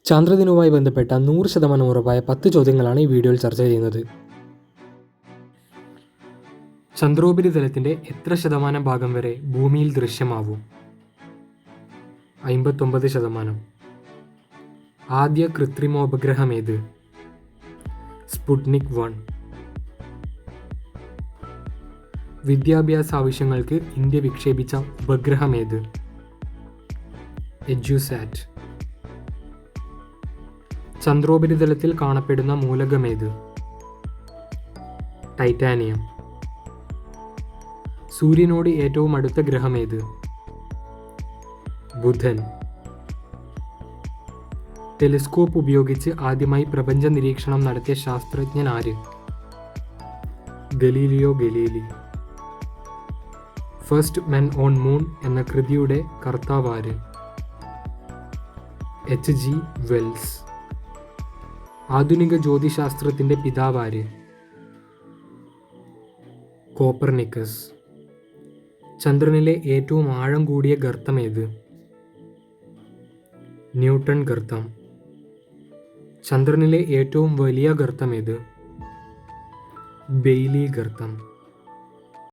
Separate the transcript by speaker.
Speaker 1: ചന്ദ്രദിനവുമായി ബന്ധപ്പെട്ട 100% ഉറപ്പായ 10 ചോദ്യങ്ങളാണ് ഈ വീഡിയോയിൽ ചർച്ച ചെയ്യുന്നത്. ചന്ദ്രോപരിതലത്തിൻ്റെ എത്ര ശതമാനം ഭാഗം വരെ ഭൂമിയിൽ ദൃശ്യമാവും? 59%. ആദ്യ കൃത്രിമോപഗ്രഹമേത്? സ്പുട്നിക് 1. വിദ്യാഭ്യാസ ആവശ്യങ്ങൾക്ക് ഇന്ത്യ വിക്ഷേപിച്ച ഉപഗ്രഹമേത്? എഡ്യൂസാറ്റ്. ചന്ദ്രോപരിതലത്തിൽ കാണപ്പെടുന്ന മൂലകമേത്? ടൈറ്റാനിയം. സൂര്യനോട് ഏറ്റവും അടുത്ത ഗ്രഹമേത്? ബുധൻ. ടെലിസ്കോപ്പ് ഉപയോഗിച്ച് ആദ്യമായി പ്രപഞ്ച നിരീക്ഷണം നടത്തിയ ശാസ്ത്രജ്ഞൻ ആര്? Galileo Galilei. First men on moon എന്ന കൃതിയുടെ കർത്താവ് ആര്? H.G. വെൽസ്. ആധുനിക ജ്യോതിശാസ്ത്രത്തിൻ്റെ പിതാവ് ആര്? കോപ്പർനിക്കസ്. ചന്ദ്രനിലെ ഏറ്റവും ആഴം കൂടിയ ഗർത്തമേത്? ന്യൂട്ടൺ ഗർത്തം. ചന്ദ്രനിലെ ഏറ്റവും വലിയ ഗർത്തമേത്? ബെയ്ലി ഗർത്തം.